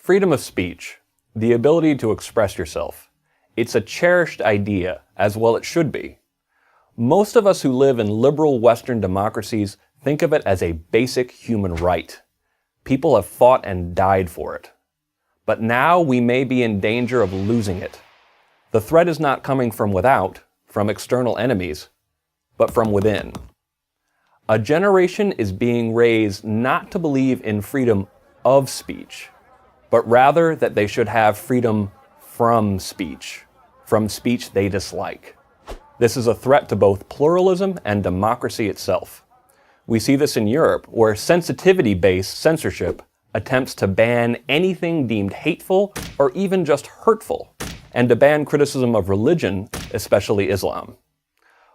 Freedom of speech, the ability to express yourself. It's a cherished idea, as well it should be. Most of us who live in liberal Western democracies think of it as a basic human right. People have fought and died for it. But now we may be in danger of losing it. The threat is not coming from without, from external enemies, but from within. A generation is being raised not to believe in freedom of speech, but rather that they should have freedom from speech they dislike. This is a threat to both pluralism and democracy itself. We see this in Europe, where sensitivity-based censorship attempts to ban anything deemed hateful or even just hurtful, and to ban criticism of religion, especially Islam.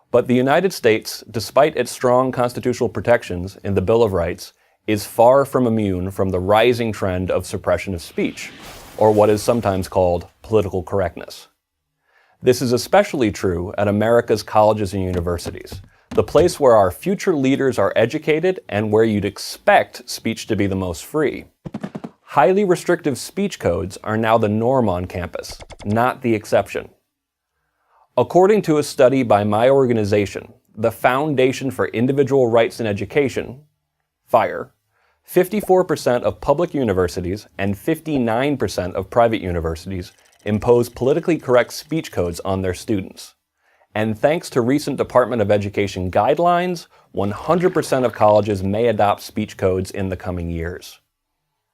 But the United States, despite its strong constitutional protections in the Bill of Rights, is far from immune from the rising trend of suppression of speech, or what is sometimes called political correctness. This is especially true at America's colleges and universities, the place where our future leaders are educated and where you'd expect speech to be the most free. Highly restrictive speech codes are now the norm on campus, not the exception. According to a study by my organization, the Foundation for Individual Rights in Education, FIRE, 54% of public universities and 59% of private universities impose politically correct speech codes on their students. And thanks to recent Department of Education guidelines, 100% of colleges may adopt speech codes in the coming years.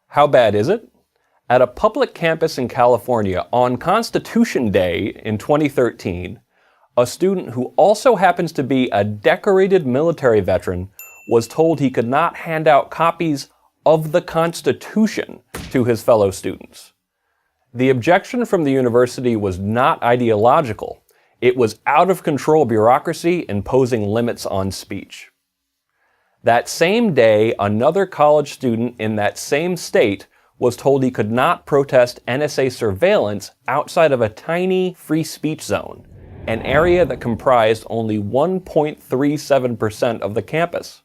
How bad is it? At a public campus in California on Constitution Day in 2013, a student who also happens to be a decorated military veteran was told he could not hand out copies of the Constitution to his fellow students. The objection from the university was not ideological. It was out-of-control bureaucracy imposing limits on speech. That same day, another college student in that same state was told he could not protest NSA surveillance outside of a tiny free speech zone, an area that comprised only 1.37% of the campus.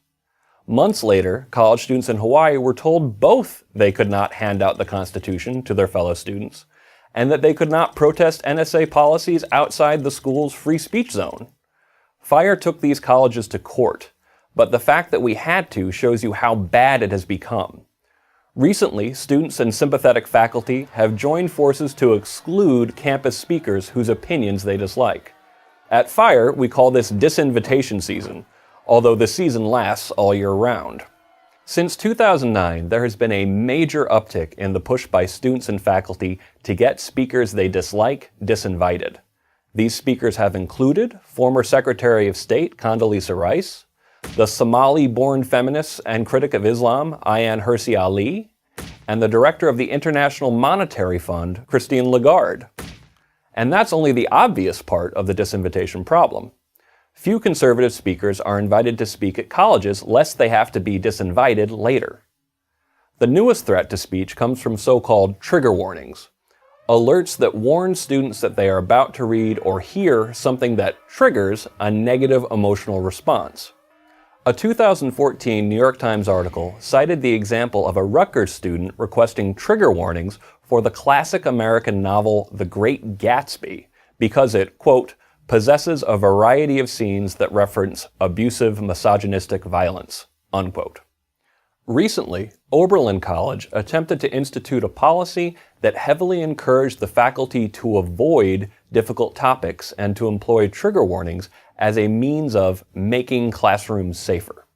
Months later, college students in Hawaii were told both they could not hand out the Constitution to their fellow students, and that they could not protest NSA policies outside the school's free speech zone. FIRE took these colleges to court, but the fact that we had to shows you how bad it has become. Recently, students and sympathetic faculty have joined forces to exclude campus speakers whose opinions they dislike. At FIRE, we call this disinvitation season, although the season lasts all year round. Since 2009, there has been a major uptick in the push by students and faculty to get speakers they dislike disinvited. These speakers have included former Secretary of State Condoleezza Rice, the Somali-born feminist and critic of Islam Ayaan Hirsi Ali, and the director of the International Monetary Fund, Christine Lagarde. And that's only the obvious part of the disinvitation problem. Few conservative speakers are invited to speak at colleges lest they have to be disinvited later. The newest threat to speech comes from so-called trigger warnings, alerts that warn students that they are about to read or hear something that triggers a negative emotional response. A 2014 New York Times article cited the example of a Rutgers student requesting trigger warnings for the classic American novel The Great Gatsby because it, quote, possesses a variety of scenes that reference abusive, misogynistic violence, unquote. Recently, Oberlin College attempted to institute a policy that heavily encouraged the faculty to avoid difficult topics and to employ trigger warnings as a means of making classrooms safer.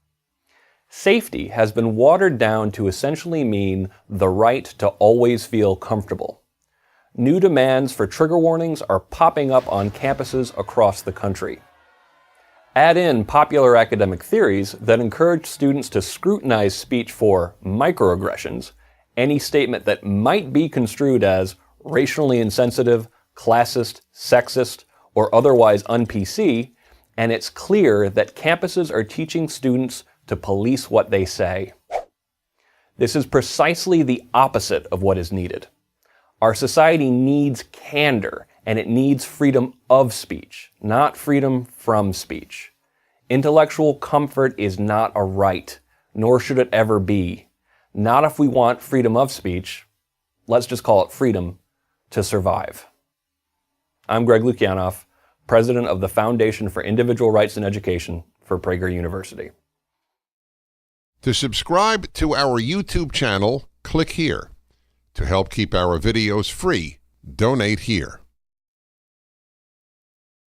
Safety has been watered down to essentially mean the right to always feel comfortable. New demands for trigger warnings are popping up on campuses across the country. Add in popular academic theories that encourage students to scrutinize speech for microaggressions, any statement that might be construed as racially insensitive, classist, sexist, or otherwise un-PC, and it's clear that campuses are teaching students to police what they say. This is precisely the opposite of what is needed. Our society needs candor, and it needs freedom of speech, not freedom from speech. Intellectual comfort is not a right, nor should it ever be. Not if we want freedom of speech, let's just call it freedom, to survive. I'm Greg Lukianoff, president of the Foundation for Individual Rights in Education for Prager University. To subscribe to our YouTube channel, click here. To help keep our videos free, donate here.